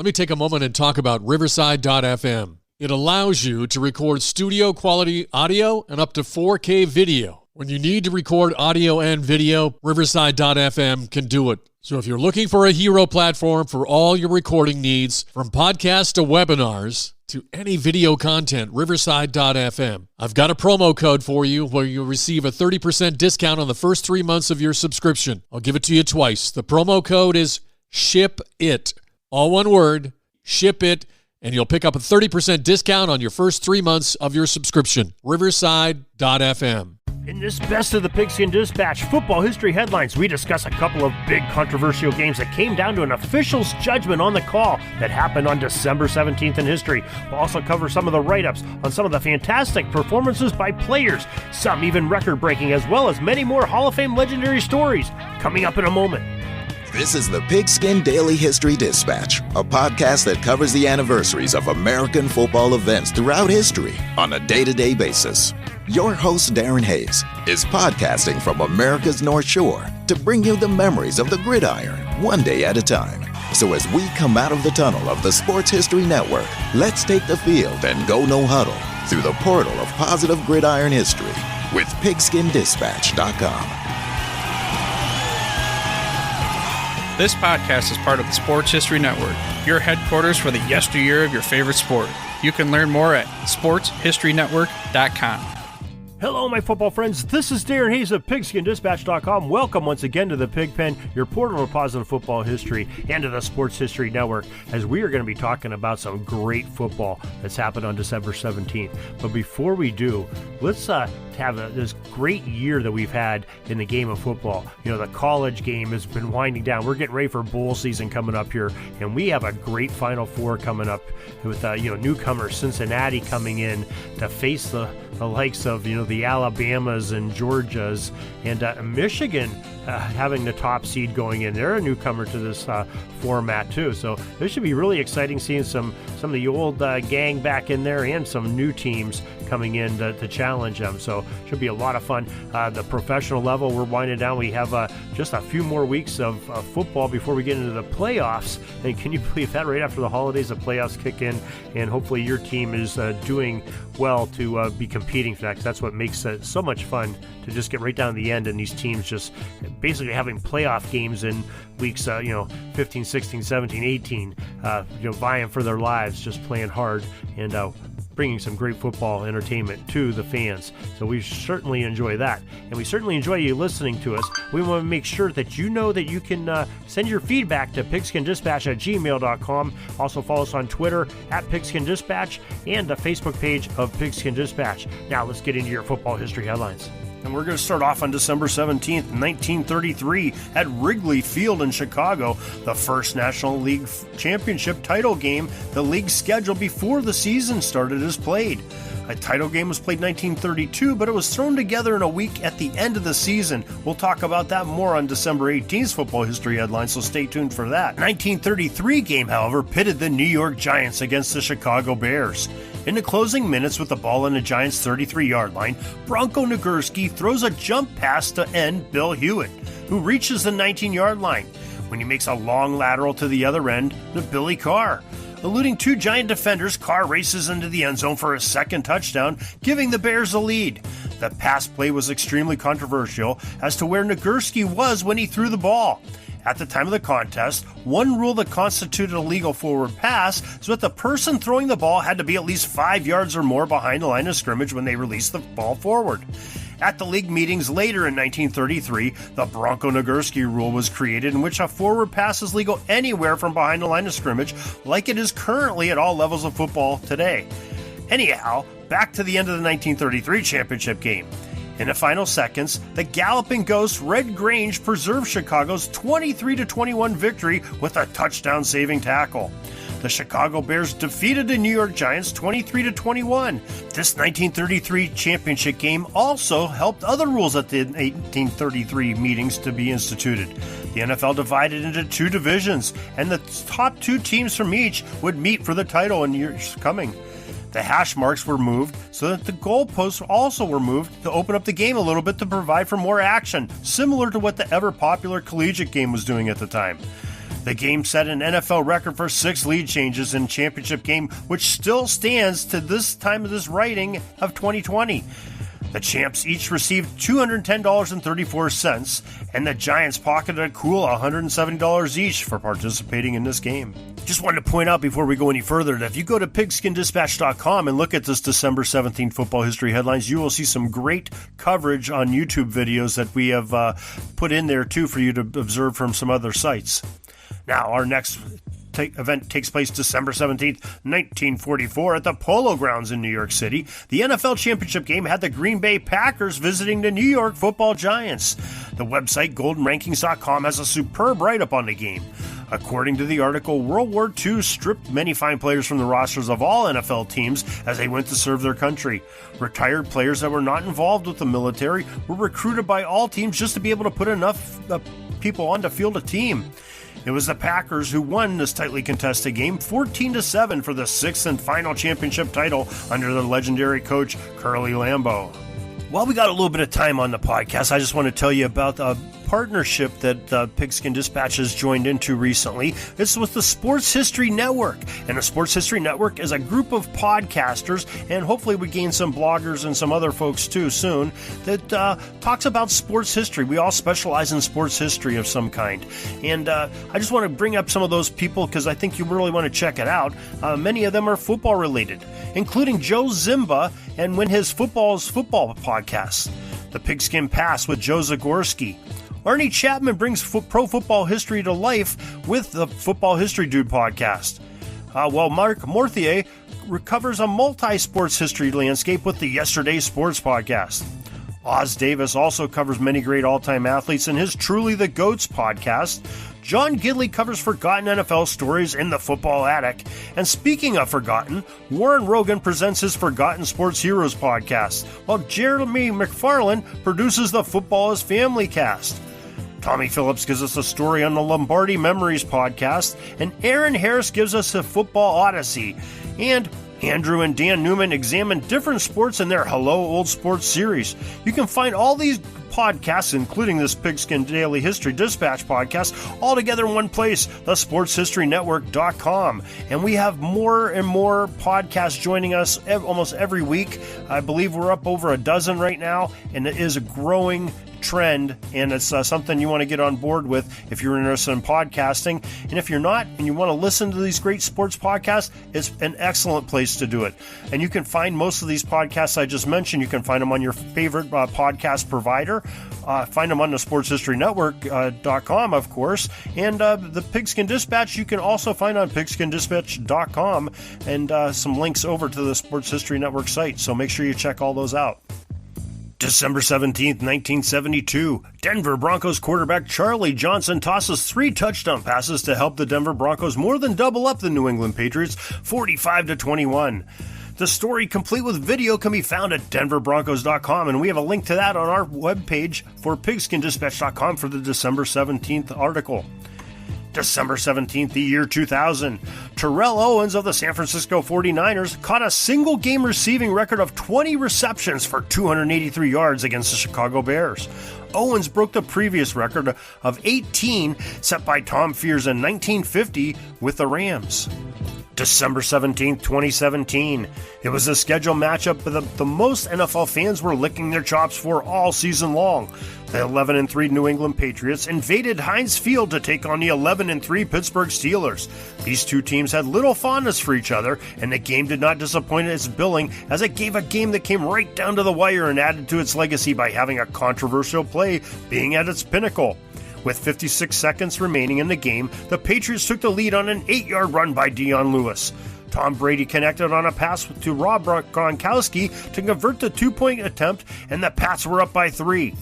Let me take a moment and talk about Riverside.fm. It allows you to record studio quality audio and up to 4K video. When you need to record audio and video, Riverside.fm can do it. So if you're looking for a hero platform for all your recording needs, from podcasts to webinars to any video content, Riverside.fm. I've got a promo code for you where you'll receive a 30% discount on the first 3 months of your subscription. I'll give it to you twice. The promo code is SHIPIT. All one word, SHIPIT, and you'll pick up a 30% discount on your first 3 months of your subscription. Riverside.fm. In this Best of the Pigskin Dispatch football history headlines, we discuss a couple of big controversial games that came down to an official's judgment on the call that happened on December 17th in history. We'll also cover some of the write-ups on some of the fantastic performances by players, some even record-breaking, as well as many more Hall of Fame legendary stories coming up in a moment. This is the Pigskin Daily History Dispatch, a podcast that covers the anniversaries of American football events throughout history on a day-to-day basis. Your host, Darren Hayes, is podcasting from America's North Shore to bring you the memories of the gridiron, one day at a time. So as we come out of the tunnel of the Sports History Network, let's take the field and go no huddle through the portal of positive gridiron history with pigskindispatch.com. This podcast is part of the Sports History Network, your headquarters for the yesteryear of your favorite sport. You can learn more at sportshistorynetwork.com. Hello, my football friends. This is Darren Hayes of PigskinDispatch.com. Welcome once again to the Pigpen, your portal of positive football history, and to the Sports History Network, as we are going to be talking about some great football that's happened on December 17th. But before we do, let's have this great year that we've had in the game of football. You know, the college game has been winding down. We're getting ready for bowl season coming up here, and we have a great Final Four coming up with newcomer Cincinnati coming in to face the likes of the Alabamas and Georgias, and Michigan having the top seed going in. They're a newcomer to this format too, so this should be really exciting seeing some of the old gang back in there and some new teams coming in to challenge them. So should be a lot of fun. The professional level, we're winding down. We have just a few more weeks of football before we get into the playoffs. And can you believe that? Right after the holidays, the playoffs kick in, and hopefully your team is doing well to be competing for that, because that's what makes it so much fun to just get right down to the end, and these teams just basically having playoff games in weeks 15, 16, 17, 18, vying for their lives, just playing hard and bringing some great football entertainment to the fans. So we certainly enjoy that, and we certainly enjoy you listening to us. We want to make sure that you know that you can send your feedback to pigskindispatch@gmail.com. Also follow us on Twitter @PigskinDispatch and the Facebook page of Pigskin Dispatch. Now let's get into your football history headlines. And we're going to start off on December 17th, 1933 at Wrigley Field in Chicago, the first National League Championship title game the league scheduled before the season started is played. A title game was played in 1932, but it was thrown together in a week at the end of the season. We'll talk about that more on December 18th's football history headlines, so stay tuned for that. 1933 game, however, pitted the New York Giants against the Chicago Bears. In the closing minutes with the ball on the Giants' 33-yard line, Bronco Nagurski throws a jump pass to end Bill Hewitt, who reaches the 19-yard line. When he makes a long lateral to the other end to Billy Carr. Eluding two Giant defenders, Carr races into the end zone for a second touchdown, giving the Bears the lead. The pass play was extremely controversial as to where Nagurski was when he threw the ball. At the time of the contest, one rule that constituted a legal forward pass is that the person throwing the ball had to be at least 5 yards or more behind the line of scrimmage when they released the ball forward. At the league meetings later in 1933, the Bronco Nagurski rule was created, in which a forward pass is legal anywhere from behind the line of scrimmage, like it is currently at all levels of football today. Anyhow, back to the end of the 1933 championship game. In the final seconds, the Galloping Ghost Red Grange preserved Chicago's 23-21 victory with a touchdown-saving tackle. The Chicago Bears defeated the New York Giants 23-21. This 1933 championship game also helped other rules at the 1833 meetings to be instituted. The NFL divided into two divisions, and the top two teams from each would meet for the title in years coming. The hash marks were moved so that the goalposts also were moved to open up the game a little bit to provide for more action, similar to what the ever-popular collegiate game was doing at the time. The game set an NFL record for 6 lead changes in championship game, which still stands to this time of this writing of 2020. The champs each received $210.34, and the Giants pocketed a cool $170 each for participating in this game. Just wanted to point out before we go any further that if you go to PigskinDispatch.com and look at this December 17th football history headlines, you will see some great coverage on YouTube videos that we have put in there too for you to observe from some other sites. Now, our next event takes place December 17th, 1944 at the Polo Grounds in New York City. The NFL championship game had the Green Bay Packers visiting the New York Football Giants. The website GoldenRankings.com has a superb write-up on the game. According to the article, World War II stripped many fine players from the rosters of all NFL teams as they went to serve their country. Retired players that were not involved with the military were recruited by all teams just to be able to put enough people on to field a team. It was the Packers who won this tightly contested game 14-7 for the 6th and final championship title under the legendary coach Curly Lambeau. While we got a little bit of time on the podcast, I just want to tell you about a partnership that Pigskin Dispatch has joined into recently. This is with the Sports History Network. And the Sports History Network is a group of podcasters, and hopefully we gain some bloggers and some other folks too soon, that talks about sports history. We all specialize in sports history of some kind. And I just want to bring up some of those people because I think you really want to check it out. Many of them are football related, including Joe Zimba and When His Football is Football podcast, the Pigskin Pass with Joe Zagorski. Arnie Chapman brings pro football history to life with the Football History Dude podcast. While Mark Morthier recovers a multi-sports history landscape with the Yesterday Sports podcast. Oz Davis also covers many great all-time athletes in his Truly the Goats podcast. John Gidley covers forgotten NFL stories in the Football Attic. And speaking of forgotten, Warren Rogan presents his Forgotten Sports Heroes podcast, while Jeremy McFarland produces the Football is Family cast. Tommy Phillips gives us a story on the Lombardi Memories podcast, and Aaron Harris gives us a Football Odyssey. And Andrew and Dan Newman examine different sports in their Hello Old Sports series. You can find all these podcasts, including this Pigskin Daily History Dispatch podcast, all together in one place, the sportshistorynetwork.com. And we have more and more podcasts joining us almost every week. I believe we're up over a dozen right now, and it is a growing trend, and it's something you want to get on board with if you're interested in podcasting. And if you're not and you want to listen to these great sports podcasts, it's an excellent place to do it. And you can find most of these podcasts I just mentioned. You can find them on your favorite podcast provider. Find them on the sportshistorynetwork.com, of course. And the Pigskin Dispatch you can also find on pigskindispatch.com, and some links over to the Sports History Network site. So make sure you check all those out. December 17th, 1972, Denver Broncos quarterback Charlie Johnson tosses 3 touchdown passes to help the Denver Broncos more than double up the New England Patriots 45-21. The story, complete with video, can be found at denverbroncos.com, and we have a link to that on our webpage for pigskindispatch.com for the December 17th article. December 17th, the year 2000, Terrell Owens of the San Francisco 49ers caught a single-game receiving record of 20 receptions for 283 yards against the Chicago Bears. Owens broke the previous record of 18 set by Tom Fears in 1950 with the Rams. December 17th, 2017. It was a scheduled matchup that the most NFL fans were licking their chops for all season long. The 11-3 New England Patriots invaded Heinz Field to take on the 11-3 Pittsburgh Steelers. These two teams had little fondness for each other, and the game did not disappoint its billing, as it gave a game that came right down to the wire and added to its legacy by having a controversial play being at its pinnacle. With 56 seconds remaining in the game, the Patriots took the lead on an 8-yard run by Dion Lewis. Tom Brady connected on a pass to Rob Gronkowski to convert the 2-point attempt, and the Pats were up by 3.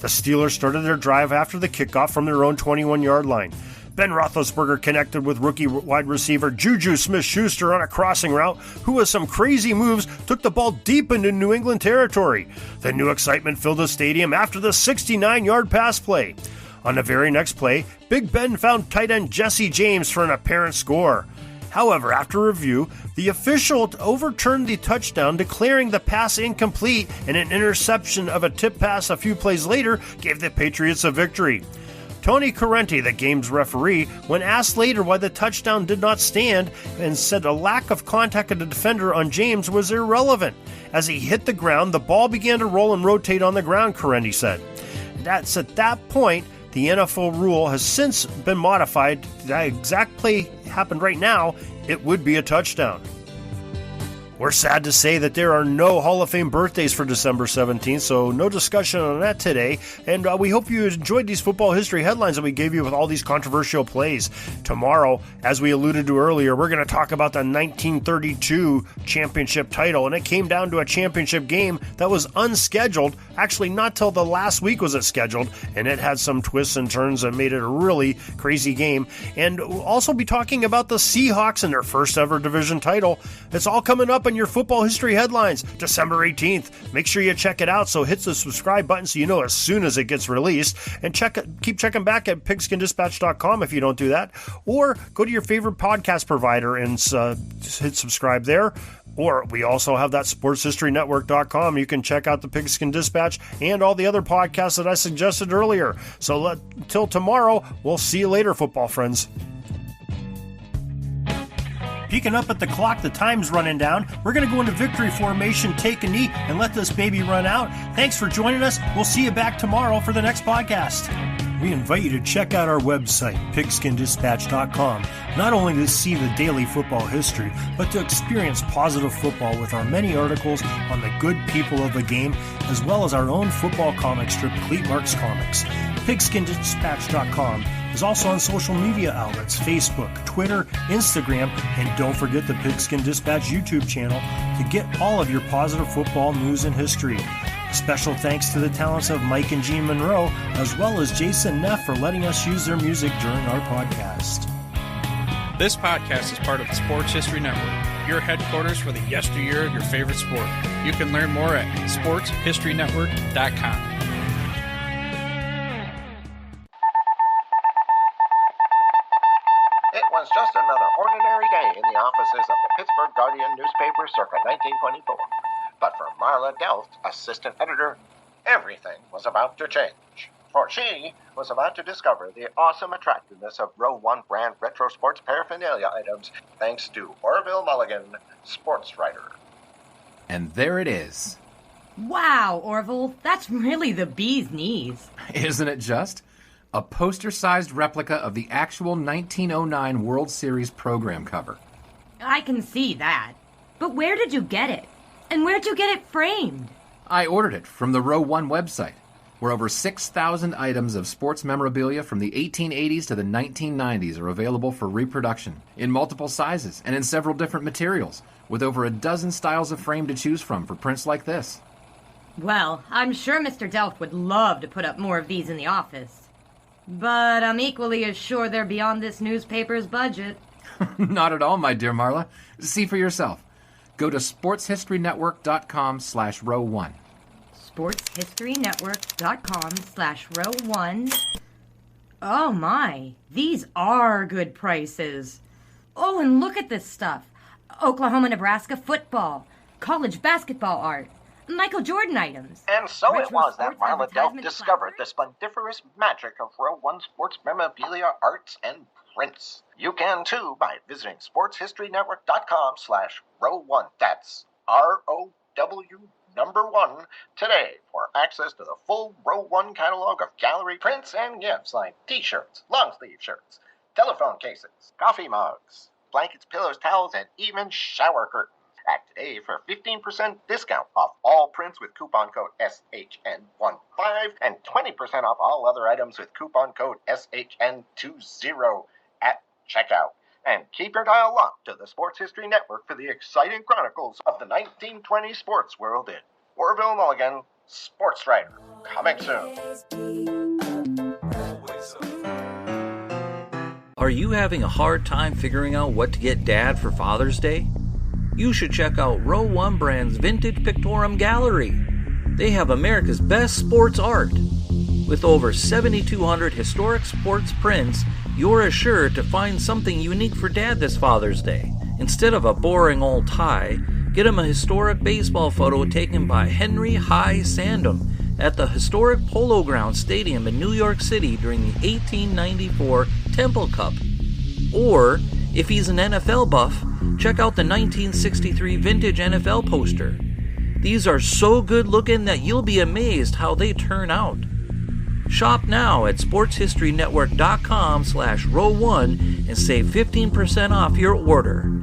The Steelers started their drive after the kickoff from their own 21-yard line. Ben Roethlisberger connected with rookie wide receiver Juju Smith-Schuster on a crossing route, who with some crazy moves took the ball deep into New England territory. The new excitement filled the stadium after the 69-yard pass play. On the very next play, Big Ben found tight end Jesse James for an apparent score. However, after review, the official overturned the touchdown, declaring the pass incomplete, and an interception of a tip pass a few plays later gave the Patriots a victory. Tony Correnti, the game's referee, when asked later why the touchdown did not stand, and said a lack of contact of the defender on James was irrelevant. As he hit the ground, the ball began to roll and rotate on the ground, Correnti said. That's at that point, the NFL rule has since been modified. That exact play happened right now, it would be a touchdown. We're sad to say that there are no Hall of Fame birthdays for December 17th, so no discussion on that today. And we hope you enjoyed these football history headlines that we gave you with all these controversial plays. Tomorrow, as we alluded to earlier, we're going to talk about the 1932 championship title, and it came down to a championship game that was unscheduled. Actually, not till the last week was it scheduled, and it had some twists and turns that made it a really crazy game. And we'll also be talking about the Seahawks and their first ever division title. It's all coming up in your football history headlines, December 18th. Make sure you check it out, so hit the subscribe button so you know as soon as it gets released. And keep checking back at pigskindispatch.com if you don't do that. Or go to your favorite podcast provider and hit subscribe there. Or we also have that sportshistorynetwork.com. You can check out the Pigskin Dispatch and all the other podcasts that I suggested earlier. So until tomorrow, we'll see you later, football friends. Peeking up at the clock, the time's running down. We're going to go into victory formation, take a knee, and let this baby run out. Thanks for joining us. We'll see you back tomorrow for the next podcast. We invite you to check out our website, pigskindispatch.com, not only to see the daily football history, but to experience positive football with our many articles on the good people of the game, as well as our own football comic strip, Cleat Marks Comics. Pigskindispatch.com is also on social media outlets, Facebook, Twitter, Instagram, and don't forget the Pigskin Dispatch YouTube channel to get all of your positive football news and history. Special thanks to the talents of Mike and Jean Monroe, as well as Jason Neff for letting us use their music during our podcast. This podcast is part of the Sports History Network, your headquarters for the yesteryear of your favorite sport. You can learn more at sportshistorynetwork.com. It was just another ordinary day in the offices of the Pittsburgh Guardian newspaper circa 1924. But for Marla Delft, assistant editor, everything was about to change. For she was about to discover the awesome attractiveness of Row 1 brand retro sports paraphernalia items thanks to Orville Mulligan, sports writer. And there it is. Wow, Orville, that's really the bee's knees. Isn't it just? A poster-sized replica of the actual 1909 World Series program cover. I can see that. But where did you get it? And where'd you get it framed? I ordered it from the Row 1 website, where over 6,000 items of sports memorabilia from the 1880s to the 1990s are available for reproduction, in multiple sizes and in several different materials, with over a dozen styles of frame to choose from for prints like this. Well, I'm sure Mr. Delft would love to put up more of these in the office. But I'm equally as sure they're beyond this newspaper's budget. Not at all, my dear Marla. See for yourself. Go to sportshistorynetwork.com/row1. sportshistorynetwork.com/row1. Oh my, these are good prices. Oh, and look at this stuff. Oklahoma-Nebraska football, college basketball art, Michael Jordan items. And so retro it was that sports Marla Delft advertisement discovered the flowers. splendiferous magic of Row 1 sports memorabilia, arts, and prints. You can too by visiting sportshistorynetwork.com/row1. That's ROW1 today for access to the full Row 1 catalog of gallery prints and gifts like t-shirts, long-sleeve shirts, telephone cases, coffee mugs, blankets, pillows, towels, and even shower curtains. Act today for 15% discount off all prints with coupon code SHN15 and 20% off all other items with coupon code SHN20 at checkout. And keep your dial locked to the Sports History Network for the exciting chronicles of the 1920 sports world in Orville Mulligan, sports writer. Coming soon. Are you having a hard time figuring out what to get Dad for Father's Day? You should check out Row 1 Brand's Vintage Pictorum Gallery. They have America's best sports art. With over 7,200 historic sports prints, you're assured to find something unique for Dad this Father's Day. Instead of a boring old tie, get him a historic baseball photo taken by Henry High Sandom. at the historic Polo Grounds Stadium in New York City during the 1894 Temple Cup. Or, if he's an NFL buff, check out the 1963 vintage NFL poster. These are so good looking that you'll be amazed how they turn out. Shop now at sportshistorynetwork.com/row1 and save 15% off your order.